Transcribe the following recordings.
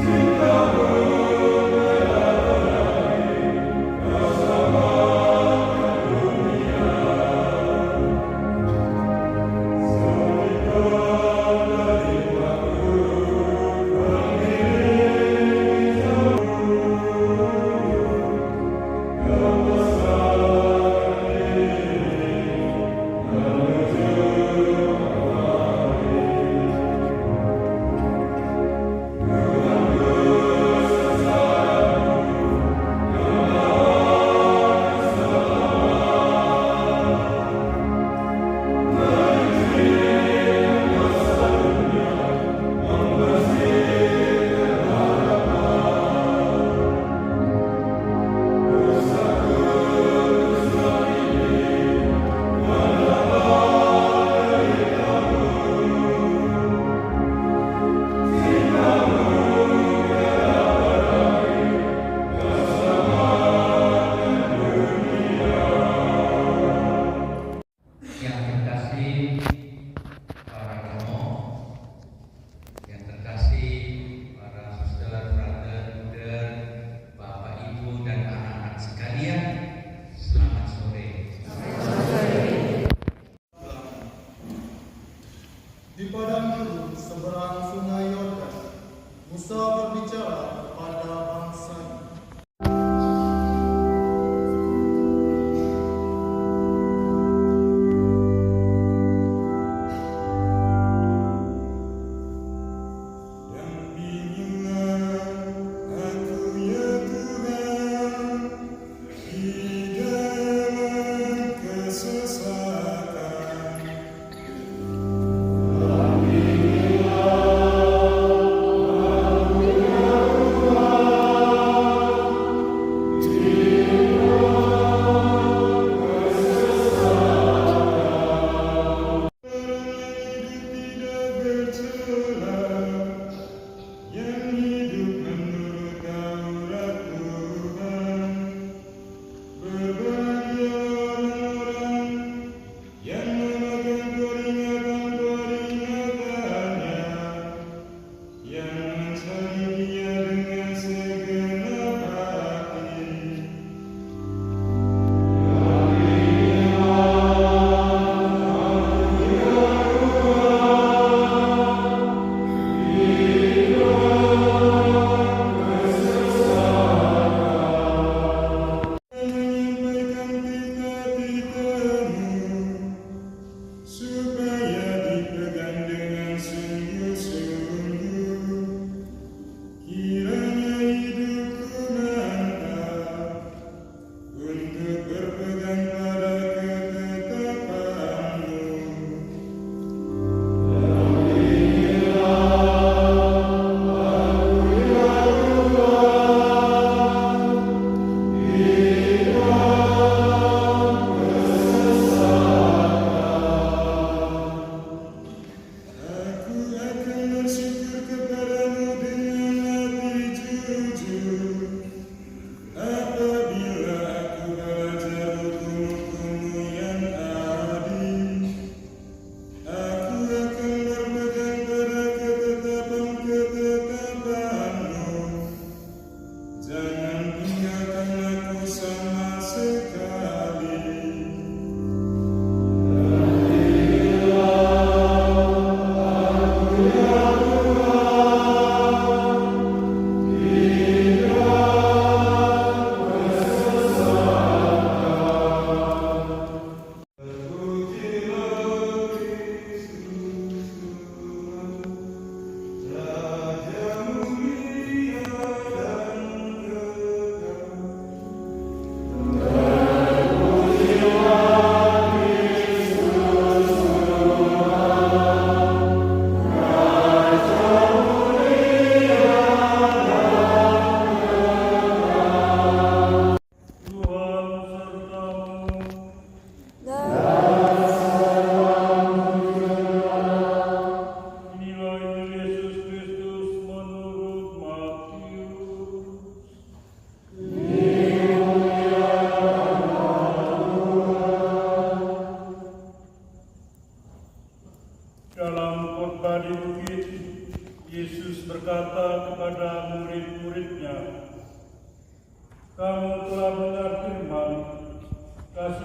Cinta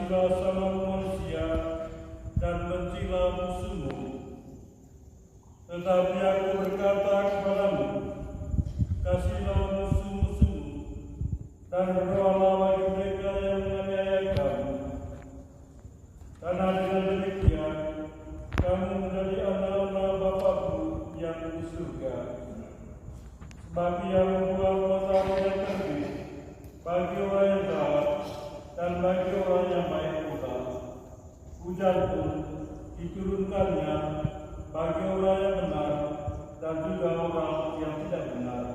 Kasihilah sama manusia dan bencilah musuhmu. Tetapi aku berkata kepadamu, kasihilah musuh-musuhmu dan berdoalah bagi mereka yang menganiaya kamu. Karena dengan demikian kamu menjadi anak-anak Bapa-Ku yang di surga. Sebab Ia membuat matahari yang terbit bagi orang yang jahat dan bagi orang yang baik pula. Hujan pun diturunkannya bagi orang yang benar dan juga orang yang tidak benar.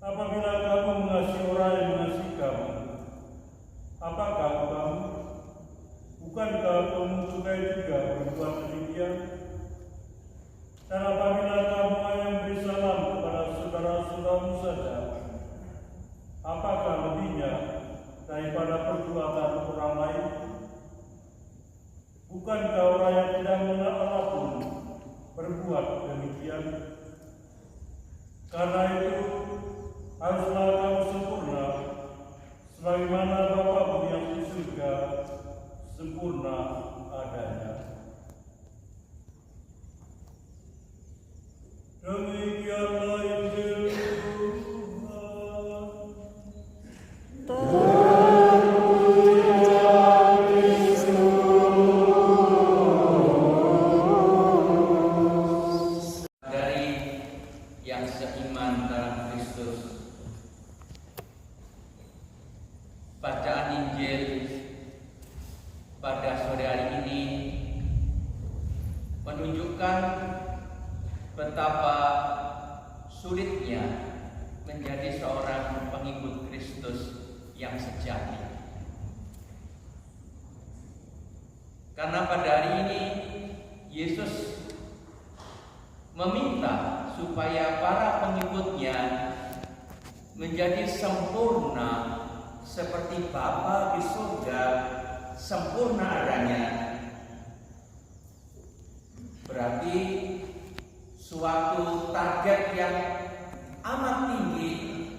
Apabila kamu mengasihi orang yang mengasihi kamu, apakah kamu? Bukankah kamu juga berbuat demikian? Dan apabila kamu hanya memberi salam kepada saudara-saudaramu saja, apakah lebihnya daripada perbuatan orang lain? Bukankah orang yang tidak mengenal Allah pun berbuat demikian? Karena itu, haruslah kamu sempurna, sebagaimana Bapa-Mu yang di surga sempurna adanya. Demikianlah Injil Tuhan. Bacaan Injil pada sore hari ini menunjukkan betapa sulitnya menjadi seorang pengikut Kristus yang sejati. Karena pada hari ini Yesus meminta supaya para pengikutnya menjadi sempurna seperti Bapa di surga sempurna adanya. Berarti suatu target yang amat tinggi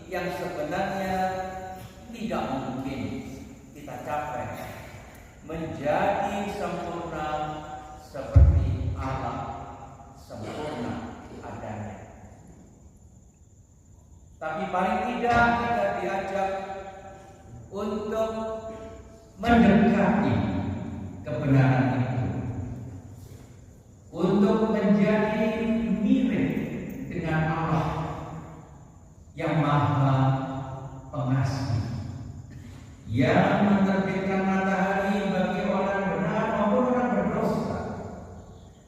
yang sebenarnya tidak mungkin kita capai, menjadi sempurna seperti Allah sempurna adanya. Tapi paling tidak kita diajak untuk mendekati kebenaran itu, untuk menjadi mirip dengan Allah yang Maha Pengasih, yang menerbitkan matahari bagi orang benar maupun orang berdosa,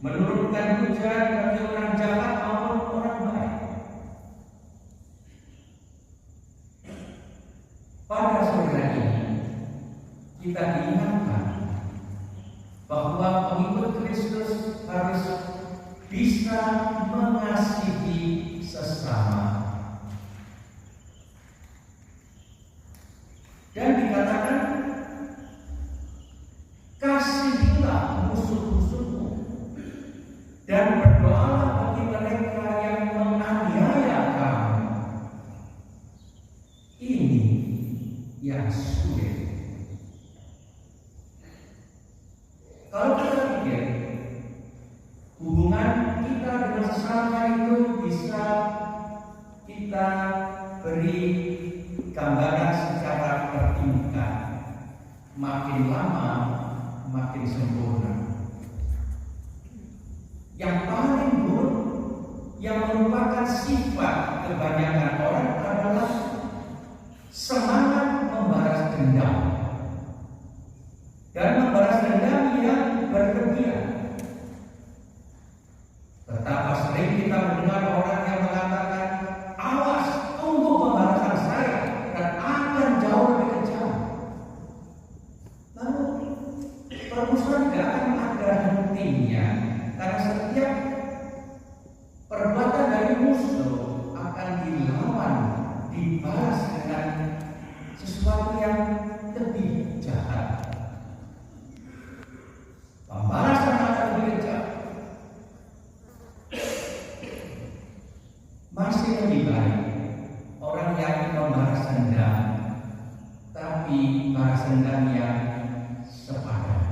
menurunkan hujan bagi orang jahat maupun orang baik. Pada sore ini kita diingatkan bahwa pengikut Kristus harus bisa mengasihi sesama. Dan dikatakan, kasihilah musuh-musuhmu dan berdoalah bagi mereka yang menganiaya kamu. Ini yang sulit. Kalau kita pikir hubungan kita dengan sesama itu bisa kita beri gambaran secara bertingkat, makin lama makin sempurna. Yang paling buruk yang merupakan sifat kebanyakan orang adalah semangat membalas dendam, dan membalas dendam yang berlebihan. Betapa sering kita mendengar orang yang mengatakan, awas, tunggu pembalasan saya dan akan jauh lebih kejam. Lalu permusuhan tidak akan ada hentinya, karena setiap perbuatan dari musuh akan dilawan, dibalas dengan sesuatu yang lebih jahat. Pembalasan akan lebih kejam. Masih lebih baik orang yang membalas dendam tapi seperti balas dendam yang sepadan.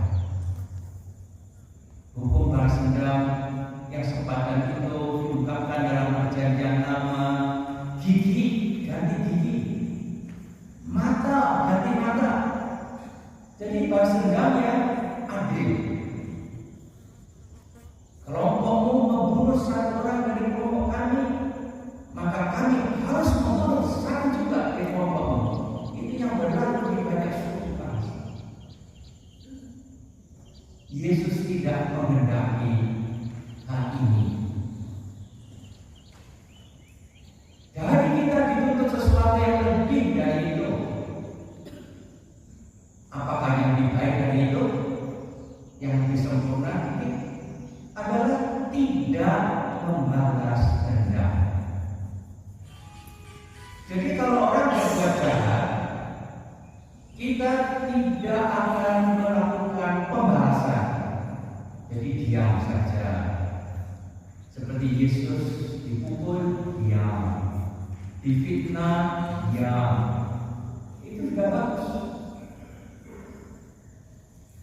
Hukum balas dendam yang sepadan itu diungkapkan dalam perjanjian lama: gigi ganti gigi, mata ganti mata. Jadi balas dendam yang adil. Kelompokmu membunuh satu orang dari kelompok kami, maka kami harus membunuh satu juga dari kelompokmu. Ini yang berlaku di banyak suku bangsa. Yesus tidak menghendaki hal ini. Jadi kita dituntut sesuatu yang lebih dari itu. Apakah yang lebih baik dari itu? Yang lebih sempurna ini adalah tidak membalas dendam. Jadi kalau orang berbuat jahat, kita tidak akan melakukan pembalasan. Jadi diam saja. Seperti Yesus dipukul, diam. Difitnah, diam. Itu sudah bagus.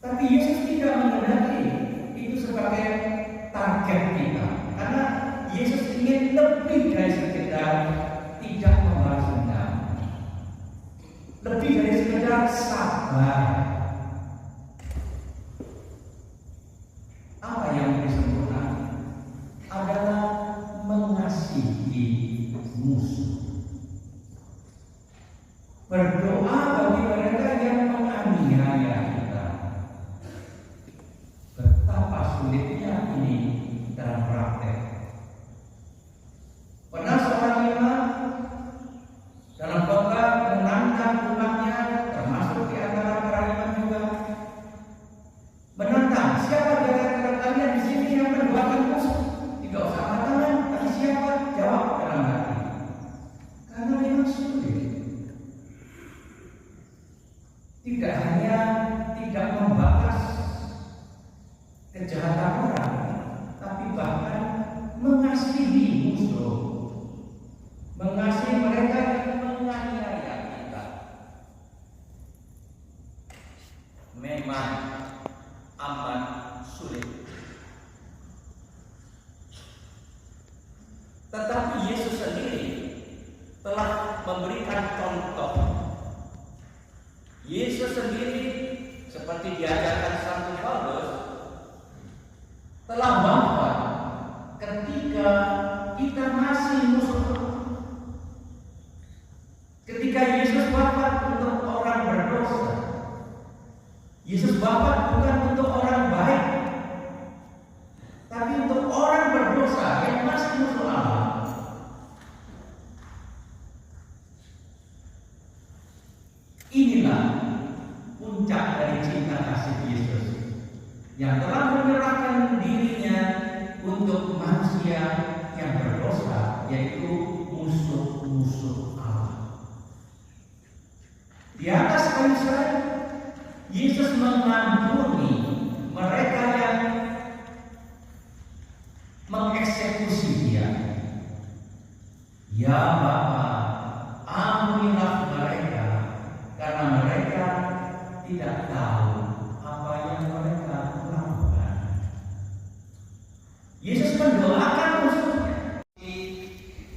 Tapi Yesus tidak menghendaki itu sebagai target kita, karena Yesus ingin lebih dari sekedar tidak membalas dendam, lebih dari sekedar sabar. Apa yang lebih sempurna adalah mengasihi musuh. Berdoa bagi mereka yang menganiaya kita. Betapa sulitnya ini dalam praktek. Pernah seorang imam dalam khotbah menantang umatnya, termasuk di antara para imam juga, menantang siapa di antara kalian di sini yang mendoakan musuh. Tidak usah angkat tangan, tapi siapa? Jawab dalam hati. Karena memang sulit. Tidak hanya tidak membalas kejahatan orang, tapi bahkan mengasihi musuh, mengasihi mereka yang menganiaya kita. Memang amat sulit. Tetapi Yesus sendiri telah memberikan contoh. Yesus sendiri, seperti diajarkan Santo Paulus, telah wafat ketika kita masih musuh. Ketika Yesus wafat untuk orang berdosa, Yesus wafat bukan untuk orang baik, tapi untuk orang berdosa yang masih musuh Allah. Inilah puncak dari cinta kasih Yesus yang telah menyerahkan dirinya untuk manusia yang berdosa, yaitu musuh-musuh Allah. Di atas kayu salib, Yesus mengampuni mereka yang mengeksekusi Dia. Ya Bapa, ampunilah mereka, karena mereka tidak tahu apa yang mereka lakukan. Yesus mendoakan musuhnya.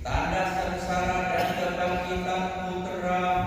Tanda sengsara dan kebangkitan Putra